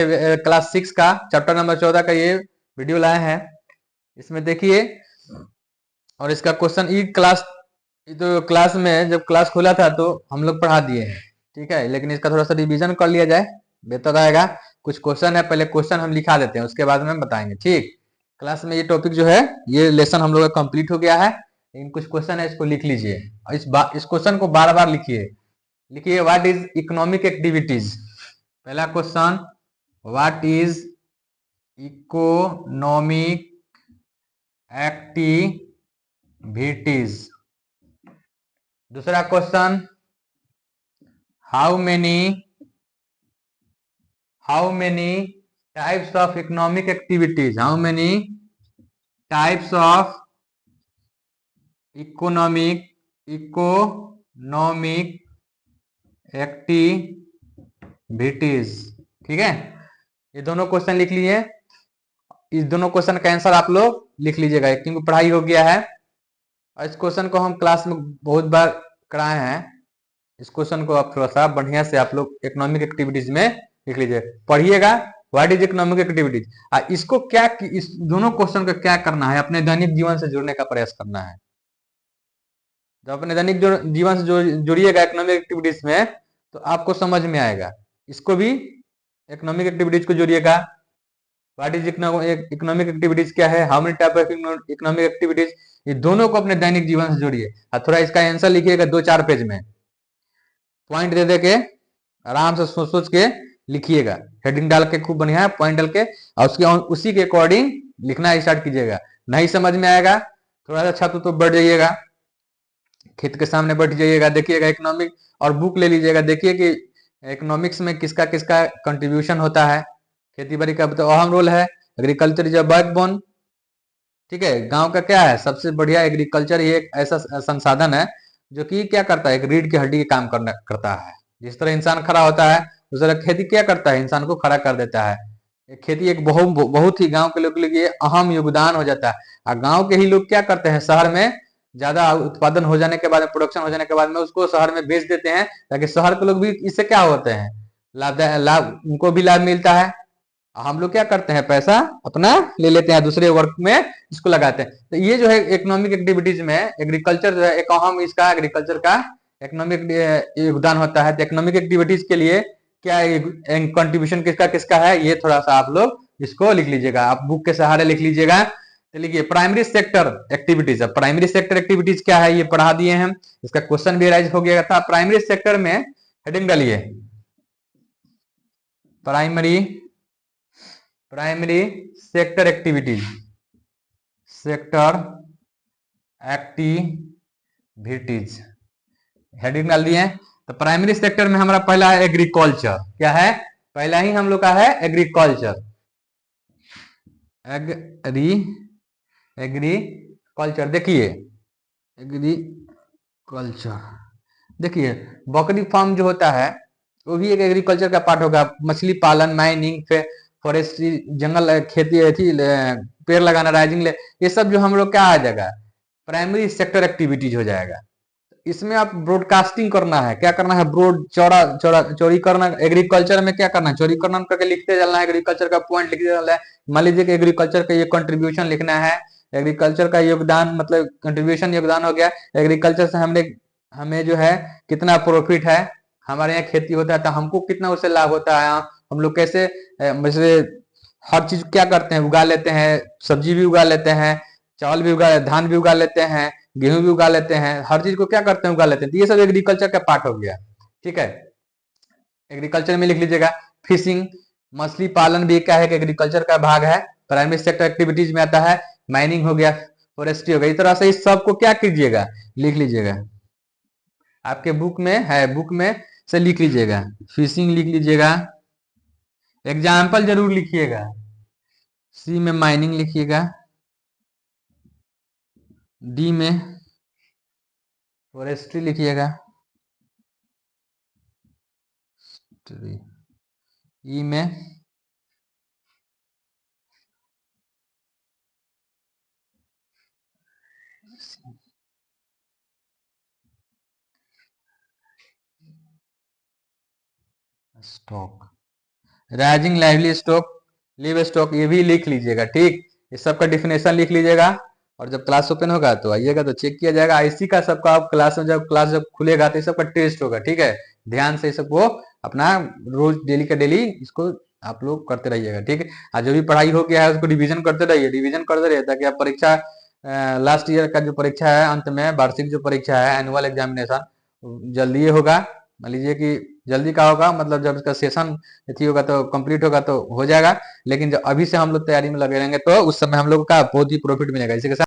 Class 6 का chapter number 14 का ये वीडियो लाए हैं। इसमें देखिए, और इसका क्वेश्चन ई क्लास, तो क्लास में जब क्लास खोला था तो हम लोग पढ़ा दिए हैं, ठीक है, लेकिन इसका थोड़ा सा रिवीजन कर लिया जाए, बेहतर रहेगा। कुछ क्वेश्चन है, पहले क्वेश्चन हम लिखा देते हैं, उसके बाद में बताएंगे, ठीक। क्लास में ये टॉपिक जो है, ये लेसन हम लोग का कंप्लीट हो गया है, लेकिन कुछ क्वेश्चन है, इसको लिख लीजिए। इस क्वेश्चन को बार बार लिखिए। लिखिए, व्हाट इज इकोनॉमिक एक्टिविटीज। पहला question, what is economic activities. दूसरा question, how many types of economic activities. How many types of economic activities, ठीक है। ये दोनों क्वेश्चन लिख लिए। इस दोनों क्वेश्चन का आंसर आप लोग लिख लीजिएगा, क्योंकि पढ़ाई हो गया है। और इस क्वेश्चन को हम क्लास में बहुत बार कराए हैं। इस क्वेश्चन को आप थोड़ा सा बढ़िया से आप लोग इकोनॉमिक एक्टिविटीज में लिख लीजिए, पढ़िएगा। What is economic activities. इसको क्या, इस दोनों क्वेश्चन को क्या करना है, अपने दैनिक जीवन से जुड़ने का प्रयास करना है। जब अपने दैनिक जीवन से जुड़िएगा इकोनॉमिक एक्टिविटीज में, तो आपको समझ में आएगा। इसको भी इकोनॉमिक एक्टिविटीज को जोड़िएगा। व्हाट इज इकोनॉमिक एक्टिविटीज क्या है, how many type of economic activities, ये दोनों को अपने दैनिक जीवन से जोड़िए। और थोड़ा इसका आंसर लिखिएगा 2-4 पेज में, पॉइंट दे दे के आराम से सोच सोच के लिखिएगा। हेडिंग डाल के खूब बढ़िया पॉइंट डाल के, और उसी के अकॉर्डिंग लिखना स्टार्ट कीजिएगा। नहीं समझ में आएगा, थोड़ा सा छत तो बढ़ जाइएगा, खेत के सामने बैठ जाइएगा, देखिएगा इकोनॉमिक, और बुक ले लीजिएगा। देखिए कि इकोनॉमिक्स में किसका किसका कंट्रीब्यूशन होता है। खेती बाड़ी का तो अहम रोल है, एग्रीकल्चर इज अ बैकबोन, ठीक है। गांव का क्या है, सबसे बढ़िया एग्रीकल्चर ही एक ऐसा संसाधन है जो कि क्या करता है, एक रीढ़ की हड्डी के काम करता है। जिस तरह इंसान खड़ा होता है, उस तरह खेती क्या करता है, इंसान को खड़ा कर देता है। खेती एक बहुत ही गांव के लोग के लिए अहम योगदान हो जाता है। और गांव के ही लोग क्या करते हैं, शहर में ज्यादा उत्पादन हो जाने के बाद, प्रोडक्शन हो जाने के बाद में उसको शहर में बेच देते हैं, ताकि शहर के लोग भी इससे क्या होते हैं, लाभ, उनको भी लाभ मिलता है। हम लोग क्या करते हैं, पैसा अपना ले लेते हैं, दूसरे वर्क में इसको लगाते हैं। तो ये जो है इकोनॉमिक एक्टिविटीज में एग्रीकल्चर जो है एक अहम, इसका एग्रीकल्चर का इकोनॉमिक योगदान होता है। तो इकोनॉमिक एक्टिविटीज के लिए क्या कंट्रीब्यूशन किसका किसका है, ये थोड़ा सा आप लोग इसको लिख लीजिएगा, आप बुक के सहारे लिख लीजिएगा। तो लिखिए, primary sector activities. Primary sector activities क्या है, ये पढ़ा दिए हैं, इसका क्वेश्चन भी राइज हो गया था। प्राइमरी सेक्टर में हेडिंग डालिए, प्राइमरी सेक्टर एक्टिविटीज, हेडिंग डाल दिए। तो प्राइमरी सेक्टर में हमारा पहला है एग्रीकल्चर। क्या है, पहला ही हम लोग का है एग्रीकल्चर। एग्रीकल्चर देखिए, एग्रीकल्चर देखिए, बकरी फार्म जो होता है वो भी एक एग्रीकल्चर का पार्ट होगा। मछली पालन, माइनिंग, फॉरेस्ट्री, जंगल खेती, पेड़ लगाना, राइजिंग, ये सब जो हम लोग क्या आ जाएगा, प्राइमरी सेक्टर एक्टिविटीज हो जाएगा। इसमें आप ब्रॉडकास्टिंग करना है, क्या करना है, ब्रॉड चौड़ा चौड़ा चोरी करना। एग्रीकल्चर में क्या करना है, चोरी करना करके लिखते चलना है, एग्रीकल्चर का पॉइंट लिखते चलना है। मान लीजिए कि एग्रीकल्चर का ये कंट्रीब्यूशन लिखना है, एग्रीकल्चर का योगदान, मतलब कंट्रीब्यूशन योगदान हो गया। एग्रीकल्चर से हमें जो है कितना प्रॉफिट है, हमारे यहाँ खेती होता है तो हमको कितना उससे लाभ होता है, हम लोग कैसे वैसे हर चीज क्या करते हैं, उगा लेते हैं, सब्जी भी उगा लेते हैं, चावल भी उगा, धान भी उगा लेते हैं, गेहूं भी उगा लेते हैं, हर चीज को क्या करते हैं, उगा लेते हैं। तो ये सब एग्रीकल्चर का पार्ट हो गया, ठीक है। एग्रीकल्चर में लिख लीजिएगा फिशिंग, मछली पालन भी क्या है कि एग्रीकल्चर का भाग है, प्राइमरी सेक्टर एक्टिविटीज में आता है। माइनिंग हो गया, फॉरेस्ट्री हो गया। इस तरह से इस सब को क्या कीजिएगा, लिख लीजिएगा। आपके बुक में है, बुक में से लिख लीजिएगा, फिशिंग लिख लीजिएगा, एग्जाम्पल जरूर लिखिएगा। सी में माइनिंग लिखिएगा, डी में फॉरेस्ट्री लिखिएगा, ई में stock, rising lively stock, live stock, ये भी लिख लीजिएगा, ठीक। इस सब का डिफिनेशन लिख लीजिएगा, और जब क्लास ओपन होगा तो आइएगा तो चेक किया जाएगा। इसी का सबका आप क्लास में जब क्लास जब खुलेगा तो इस सबका टेस्ट होगा, ठीक है। ध्यान से सबको अपना रोज डेली का डेली इसको आप लोग करते रहिएगा, ठीक है। आज जो भी पढ़ाई हो गया है उसको रिवीजन करते रहिए, रिवीजन करते रहिए, ताकि आप परीक्षा लास्ट ईयर का जो परीक्षा है अंत में वार्षिक जो परीक्षा है एनुअल एग्जामिनेशन जल्दी होगा। मान लीजिए कि जल्दी का होगा, मतलब जब इसका सेशन अथी होगा तो कंप्लीट होगा तो हो जाएगा। लेकिन जब अभी से हम लोग तैयारी में लगे रहेंगे तो उस समय हम लोग का बहुत ही प्रॉफिट मिलेगा। इसी के साथ